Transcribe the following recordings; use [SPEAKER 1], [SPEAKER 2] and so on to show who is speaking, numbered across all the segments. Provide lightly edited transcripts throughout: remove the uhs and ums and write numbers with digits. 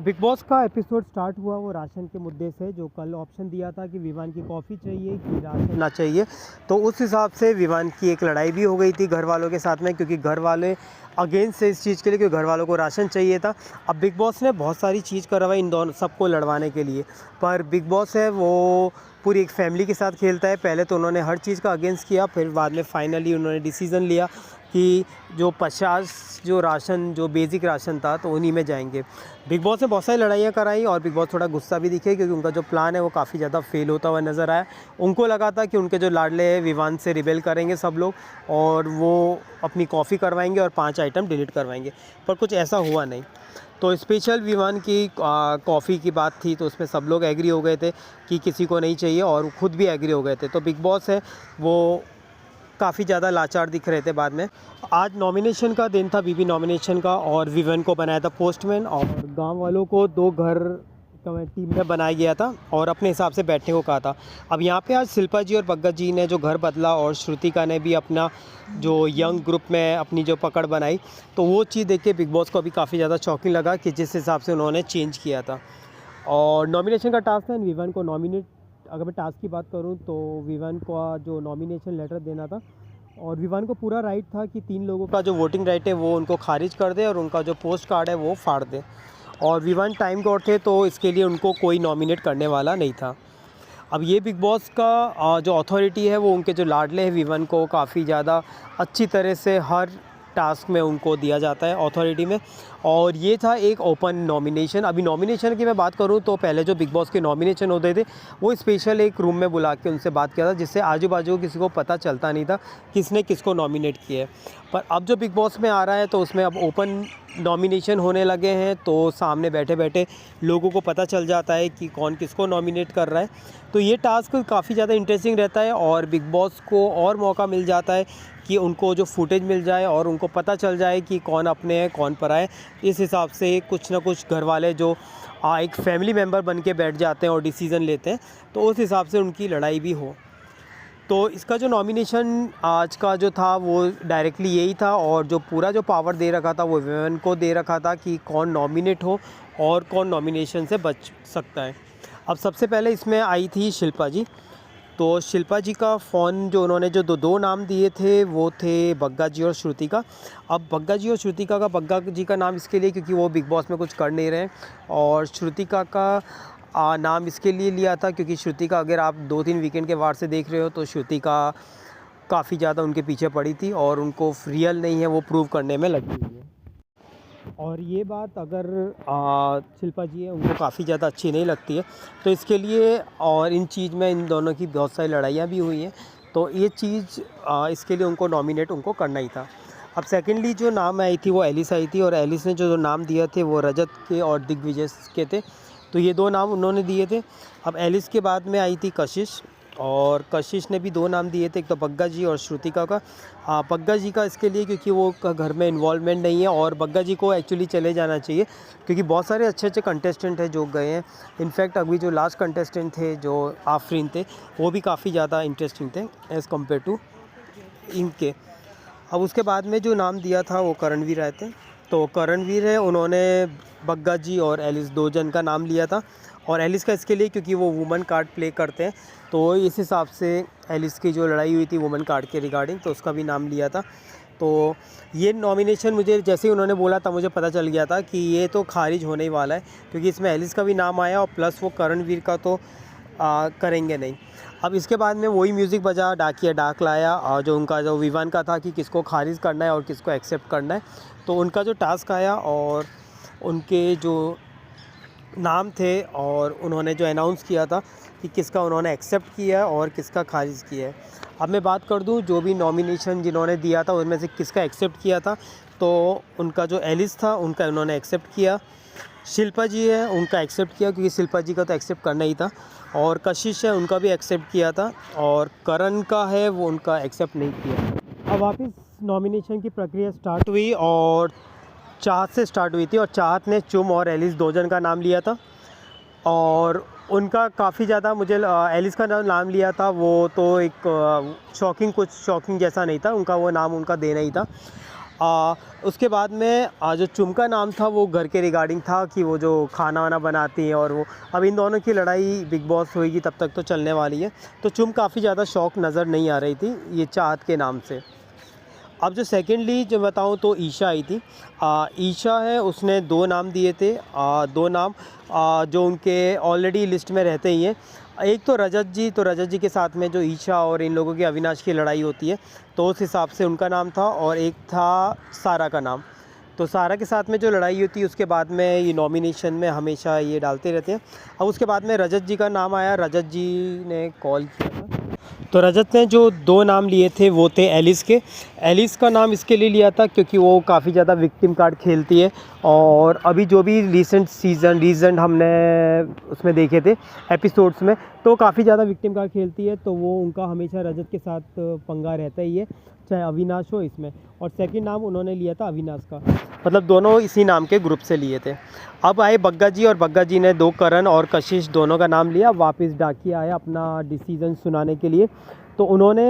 [SPEAKER 1] Big boss का episode start हुआ वो राशन के मुद्दे से, जो कल ऑप्शन दिया था कि विवान की कॉफ़ी चाहिए कि राशन ना चाहिए। तो उस हिसाब से विवान की एक लड़ाई भी हो गई थी घर वालों के साथ में, क्योंकि घर वाले अगेंस्ट है इस चीज़ के लिए, क्योंकि घर वालों को राशन चाहिए था। अब बिग बॉस ने बहुत सारी चीज़ करवाई इन दोनों सबको लड़वाने के लिए, पर बिग बॉस है वो पूरी एक फैमिली के साथ खेलता है। पहले तो उन्होंने हर चीज़ का अगेंस्ट किया, फिर बाद में फाइनली उन्होंने डिसीज़न लिया कि जो 50 जो राशन, जो बेसिक राशन था, तो उन्हीं में जाएंगे। बिग बॉस ने बहुत सारी लड़ाइयाँ कराई और बिग बॉस थोड़ा गुस्सा भी दिखे, क्योंकि उनका जो प्लान है वो काफ़ी ज़्यादा फेल होता हुआ नज़र आया। उनको लगा था कि उनके जो लाडले हैं विवान से रिबेल करेंगे सब लोग और वो अपनी कॉफ़ी करवाएंगे और 5 आइटम डिलीट करवाएंगे, पर कुछ ऐसा हुआ नहीं। तो स्पेशल विवान की कॉफ़ी की बात थी, तो उसमें सब लोग एग्री हो गए थे कि किसी को नहीं चाहिए और खुद भी एग्री हो गए थे। तो बिग बॉस है वो काफ़ी ज़्यादा लाचार दिख रहे थे बाद में। आज नॉमिनेशन का दिन था, बीबी नॉमिनेशन का, और विवन को बनाया था पोस्टमैन और गांव वालों को 2 घर टीम में बनाया गया था और अपने हिसाब से बैठने को कहा था। अब यहाँ पे आज शिल्पा जी और बग्गा जी ने जो घर बदला और श्रुतिका ने भी अपना जो यंग ग्रुप में अपनी जो पकड़ बनाई, तो वो चीज़ देख के बिग बॉस को अभी काफ़ी ज़्यादा शॉकिंग लगा कि जिस हिसाब से उन्होंने चेंज किया था। और नॉमिनेशन का टास्क है विवन को नॉमिनेट, अगर मैं टास्क की बात करूं तो विवान को जो नॉमिनेशन लेटर देना था, और विवान को पूरा राइट था कि 3 लोगों का जो वोटिंग राइट है वो उनको खारिज कर दे और उनका जो पोस्ट कार्ड है वो फाड़ दे। और विवान टाइम गॉड थे, तो इसके लिए उनको कोई नॉमिनेट करने वाला नहीं था। अब ये बिग बॉस का जो अथॉरिटी है वो उनके जो लाडले हैं विवन को काफ़ी ज़्यादा अच्छी तरह से हर टास्क में उनको दिया जाता है अथॉरिटी में। और ये था एक ओपन नॉमिनेशन। अभी नॉमिनेशन की मैं बात करूँ तो पहले जो बिग बॉस के नॉमिनेशन होते थे वो स्पेशल एक रूम में बुला के उनसे बात किया था, जिससे आजू बाजू किसी को पता चलता नहीं था किसने किसको नॉमिनेट किया है। पर अब जो बिग बॉस में आ रहा है तो उसमें अब ओपन नॉमिनेशन होने लगे हैं, तो सामने बैठे बैठे लोगों को पता चल जाता है कि कौन किसको नॉमिनेट कर रहा है। तो ये टास्क काफ़ी ज़्यादा इंटरेस्टिंग रहता है और बिग बॉस को और मौका मिल जाता है कि उनको जो फुटेज मिल जाए और उनको पता चल जाए कि कौन अपने हैं कौन पराए। इस हिसाब से कुछ ना कुछ घर वाले जो एक फैमिली मेम्बर बन के बैठ जाते हैं और डिसीज़न लेते हैं, तो उस हिसाब से उनकी लड़ाई भी हो। तो इसका जो नॉमिनेशन आज का जो था वो डायरेक्टली यही था, और जो पूरा जो पावर दे रखा था वो विमेन को दे रखा था कि कौन नॉमिनेट हो और कौन नॉमिनेशन से बच सकता है। अब सबसे पहले इसमें आई थी शिल्पा जी। तो शिल्पा जी का फ़ोन जो उन्होंने जो दो नाम दिए थे वो थे बग्गा जी और श्रुतिका। अब बग्गा जी और श्रुतिका का, बग्गा जी का नाम इसके लिए क्योंकि वो बिग बॉस में कुछ कर नहीं रहे हैं, और श्रुतिका का नाम इसके लिए लिया था क्योंकि श्रुतिका, अगर आप 2-3 वीकेंड के वार से देख रहे हो तो श्रुतिका काफ़ी ज़्यादा उनके पीछे पड़ी थी और उनको रियल नहीं है वो प्रूव करने में लगी हुई है। और ये बात अगर शिल्पा जी है उनको काफ़ी ज़्यादा अच्छी नहीं लगती है, तो इसके लिए और इन चीज़ में इन दोनों की बहुत सारी लड़ाइयाँ भी हुई हैं, तो ये चीज़ इसके लिए उनको नॉमिनेट उनको करना ही था। अब सेकेंडली जो नाम आई थी वो एलिस आई थी, और एलिस ने जो नाम दिया थे वो रजत के और दिग्विजय के थे, तो ये 2 नाम उन्होंने दिए थे। अब एलिस के बाद में आई थी कशिश, और कशिश ने भी 2 नाम दिए थे, एक तो बग्गा जी और श्रुतिका का। बग्गा जी का इसके लिए क्योंकि वो घर में इन्वॉल्वमेंट नहीं है, और बग्गा जी को एक्चुअली चले जाना चाहिए क्योंकि बहुत सारे अच्छे अच्छे कंटेस्टेंट हैं जो गए हैं। इनफैक्ट अभी जो लास्ट कंटेस्टेंट थे जो आफरीन थे वो भी काफ़ी ज़्यादा इंटरेस्टिंग थे एज़ कम्पेयर टू इनके। अब उसके बाद में जो नाम दिया था वो करणवीर आए थे, तो करणवीर है उन्होंने बग्गा जी और एलिस 2 जन का नाम लिया था, और एलिस का इसके लिए क्योंकि वो वुमन कार्ड प्ले करते हैं, तो इस हिसाब से एलिस की जो लड़ाई हुई थी वुमन कार्ड के रिगार्डिंग, तो उसका भी नाम लिया था। तो ये नॉमिनेशन मुझे जैसे ही उन्होंने बोला था मुझे पता चल गया था कि ये तो खारिज होने ही वाला है, क्योंकि इसमें एलिस का भी नाम आया और प्लस वो करणवीर का तो करेंगे नहीं। अब इसके बाद में वही म्यूज़िक बजा, डाकिया डाक लाया, और जो उनका जो विवान का था कि किसको खारिज करना है और किसको एक्सेप्ट करना है, तो उनका जो टास्क आया और उनके जो नाम थे और उन्होंने जो अनाउंस किया था कि किसका उन्होंने एक्सेप्ट किया है और किसका खारिज किया है। अब मैं बात कर दूं जो भी नॉमिनेशन जिन्होंने दिया था उनमें से किसका एक्सेप्ट किया था, तो उनका जो एलिस था उनका उन्होंने एक्सेप्ट किया, शिल्पा जी है उनका एक्सेप्ट किया क्योंकि शिल्पा जी का तो एक्सेप्ट करना ही था, और कशिश है उनका भी एक्सेप्ट किया था, और करण का है वो उनका एक्सेप्ट नहीं किया। अब वापस नॉमिनेशन की प्रक्रिया स्टार्ट हुई और चाहत से स्टार्ट हुई थी, और चाहत ने चुम और एलिस 2 जन का नाम लिया था, और उनका काफ़ी ज़्यादा मुझे एलिस का नाम लिया था वो तो एक शॉकिंग, कुछ शॉकिंग जैसा नहीं था, उनका वो नाम उनका देना ही था। उसके बाद में जो चुम का नाम था वो घर के रिगार्डिंग था कि वो जो खाना वाना बनाती है, और वो अब इन दोनों की लड़ाई बिग बॉस होएगी तब तक तो चलने वाली है। तो चुम काफ़ी ज़्यादा शौक नज़र नहीं आ रही थी ये चाहत के नाम से। अब जो सेकेंडली जो बताऊँ तो ईशा आई थी। ईशा है, उसने 2 नाम दिए थे। 2 नाम जो उनके ऑलरेडी लिस्ट में रहते ही हैं। एक तो रजत जी, तो रजत जी के साथ में जो ईशा और इन लोगों की अविनाश की लड़ाई होती है, तो उस हिसाब से उनका नाम था। और एक था सारा का नाम। तो सारा के साथ में जो लड़ाई होती है उसके बाद में ये नॉमिनेशन में हमेशा ये डालते रहते हैं। अब उसके बाद में रजत जी का नाम आया। रजत जी ने कॉल किया था, तो रजत ने जो 2 नाम लिए थे वो थे एलिस के। एलिस का नाम इसके लिए लिया था क्योंकि वो काफ़ी ज़्यादा विक्टिम कार्ड खेलती है, और अभी जो भी रीसेंट हमने उसमें देखे थे एपिसोड्स में, तो काफ़ी ज़्यादा विक्टिम कार्ड खेलती है। तो वो उनका हमेशा रजत के साथ पंगा रहता ही है, चाहे अविनाश हो इसमें। और सेकंड नाम उन्होंने लिया था अविनाश का, मतलब दोनों इसी नाम के ग्रुप से लिए थे। अब आए बग्गा जी, और बग्गा जी ने 2 करण और कशिश दोनों का नाम लिया। वापस डाकिया आया अपना डिसीजन सुनाने के लिए, तो उन्होंने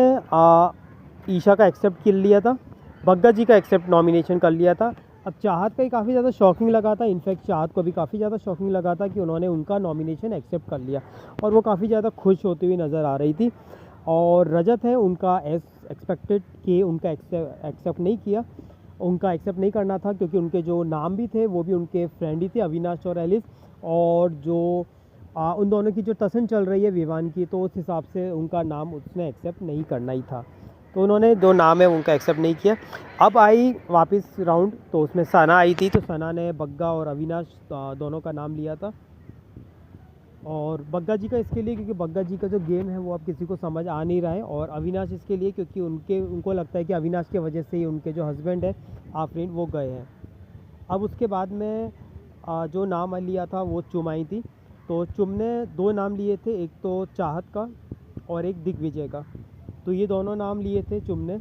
[SPEAKER 1] ईशा का एक्सेप्ट कर लिया था, बग्गा जी का एक्सेप्ट नॉमिनेशन कर लिया था। अब चाहत का ही काफ़ी ज़्यादा शॉकिंग लगा था, इनफैक्ट चाहत को भी काफ़ी ज़्यादा शॉकिंग लगा था कि उन्होंने उनका नॉमिनेशन एक्सेप्ट कर लिया, और वो काफ़ी ज़्यादा खुश होती हुई नज़र आ रही थी। और रजत है, उनका एज एक्सपेक्टेड कि उनका एक्सेप्ट नहीं किया, उनका एक्सेप्ट नहीं करना था, क्योंकि उनके जो नाम भी थे वो भी उनके फ्रेंड ही थे, अविनाश और एलिस। और जो उन दोनों की जो टसन चल रही है विवान की, तो उस हिसाब से उनका नाम उसने एक्सेप्ट नहीं करना ही था, तो उन्होंने 2 नाम है उनका एक्सेप्ट नहीं किया। अब आई वापस राउंड, तो उसमें सना आई थी, तो सना ने बग्गा और अविनाश दोनों का नाम लिया था। और बग्गा जी का इसके लिए क्योंकि बग्गा जी का जो गेम है वो अब किसी को समझ आ नहीं रहा है, और अविनाश इसके लिए क्योंकि उनको लगता है कि अविनाश के वजह से ही उनके जो हस्बैंड है आफरीन वो गए हैं। अब उसके बाद में जो नाम लिया था वो चुम आई थी, तो चुम ने 2 नाम लिए थे, एक तो चाहत का और एक दिग्विजय का। तो ये दोनों नाम लिए थे चुम ने।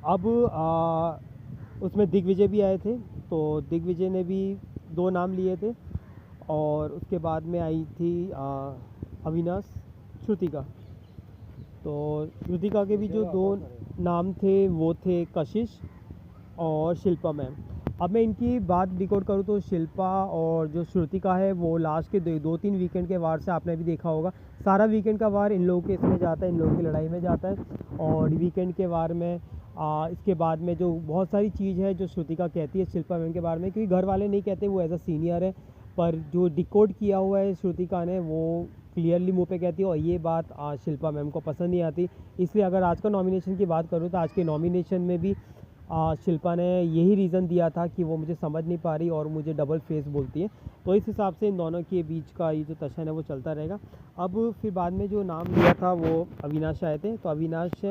[SPEAKER 1] अब उसमें दिग्विजय भी आए थे, तो दिग्विजय ने भी 2 नाम लिए थे। और उसके बाद में आई थी अविनाश, श्रुतिका। तो श्रुतिका के भी जो 2 नाम थे वो थे कशिश और शिल्पा मैम। अब मैं इनकी बात डिकोड करूँ तो शिल्पा और जो श्रुतिका है वो लास्ट के 2-3 वीकेंड के वार से आपने भी देखा होगा, सारा वीकेंड का वार इन लोगों के इसमें जाता है, इन लोगों की लड़ाई में जाता है। और वीकेंड के वार में इसके बाद में जो बहुत सारी चीज़ है जो श्रुतिका कहती है शिल्पा मैम के बारे में, क्योंकि घर वाले नहीं कहते, वो एज अ सीनियर है, पर जो डिकोड किया हुआ है श्रुतिका ने वो क्लियरली मुंह पे कहती है, और ये बात शिल्पा मैम को पसंद नहीं आती। इसलिए अगर आज का नॉमिनेशन की बात करूँ तो आज के नॉमिनेशन में भी शिल्पा ने यही रीज़न दिया था कि वो मुझे समझ नहीं पा रही और मुझे डबल फेस बोलती है। तो इस हिसाब से इन दोनों के बीच का ये जो टशन है वो चलता रहेगा। अब फिर बाद में जो नाम लिया था वो अविनाश आए थे, तो अविनाश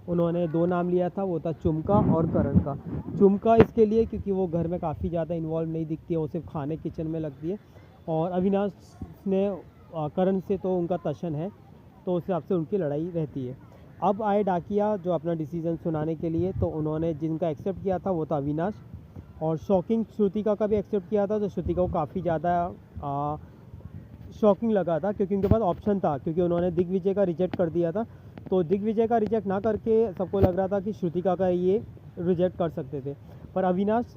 [SPEAKER 1] उन्होंने 2 नाम लिया था, वो था चुमका और करण का। चुमका इसके लिए क्योंकि वो घर में काफ़ी ज़्यादा इन्वॉल्व नहीं दिखती है, वो सिर्फ खाने किचन में लगती है। और अविनाश ने करण से तो उनका टशन है, तो उस हिसाब से उनकी लड़ाई रहती है। अब आए डाकिया जो अपना डिसीजन सुनाने के लिए, तो उन्होंने जिनका एक्सेप्ट किया था वो था अविनाश, और शॉकिंग श्रुतिका का भी एक्सेप्ट किया था। तो श्रुतिका को काफ़ी ज़्यादा शॉकिंग लगा था क्योंकि उनके पास ऑप्शन था, क्योंकि उन्होंने दिग्विजय का रिजेक्ट कर दिया था। तो दिग्विजय का रिजेक्ट ना करके सबको लग रहा था कि श्रुतिका का ये रिजेक्ट कर सकते थे, पर अविनाश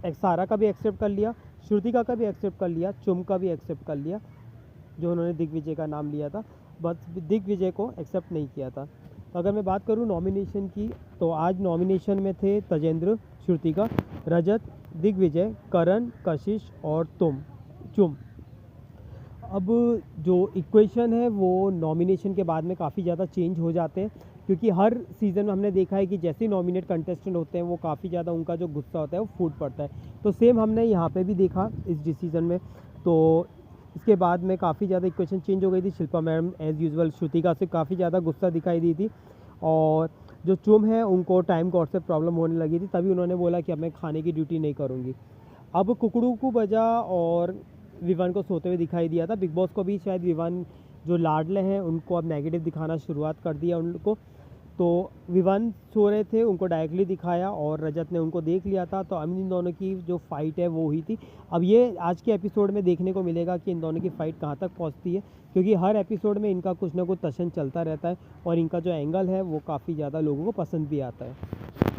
[SPEAKER 1] सारा का भी एक्सेप्ट कर लिया, श्रुतिका का भी एक्सेप्ट कर लिया, चुम का भी एक्सेप्ट कर लिया, जो उन्होंने दिग्विजय का नाम लिया था, बस दिग्विजय को एक्सेप्ट नहीं किया था। तो अगर मैं बात करूं नॉमिनेशन की, तो आज नॉमिनेशन में थे तजेंद्र, श्रुतिका, रजत, दिग्विजय, करण, कशिश और चुम। अब जो इक्वेशन है वो नॉमिनेशन के बाद में काफ़ी ज़्यादा चेंज हो जाते हैं, क्योंकि हर सीज़न में हमने देखा है कि जैसे ही नॉमिनेट कंटेस्टेंट होते हैं वो काफ़ी ज़्यादा उनका जो गुस्सा होता है वो फूट पड़ता है। तो सेम हमने यहाँ पे भी देखा इस डिसीज़न में। तो इसके बाद में काफ़ी ज़्यादा इक्वेशन चेंज हो गई थी। Shilpa ma'am as usual Shrutika से काफ़ी ज़्यादा गुस्सा दिखाई दी थी, और जो चुम है उनको टाइम कॉर्ड से प्रॉब्लम होने लगी थी, तभी उन्होंने बोला कि अब मैं खाने की ड्यूटी नहीं करूँगी। अब कुकड़ू को बजा और विवान को सोते हुए दिखाई दिया था। बिग बॉस को भी शायद विवान जो लाडले हैं उनको अब नेगेटिव दिखाना शुरुआत कर दिया उनको। तो विवान सो रहे थे, उनको डायरेक्टली दिखाया और रजत ने उनको देख लिया था। तो इन दोनों की जो फाइट है वो हुई थी। अब ये आज के एपिसोड में देखने को मिलेगा कि इन दोनों की फाइट कहाँ तक पहुँचती है, क्योंकि हर एपिसोड में इनका कुछ ना कुछ टशन चलता रहता है और इनका जो एंगल है वो काफ़ी ज़्यादा लोगों को पसंद भी आता है।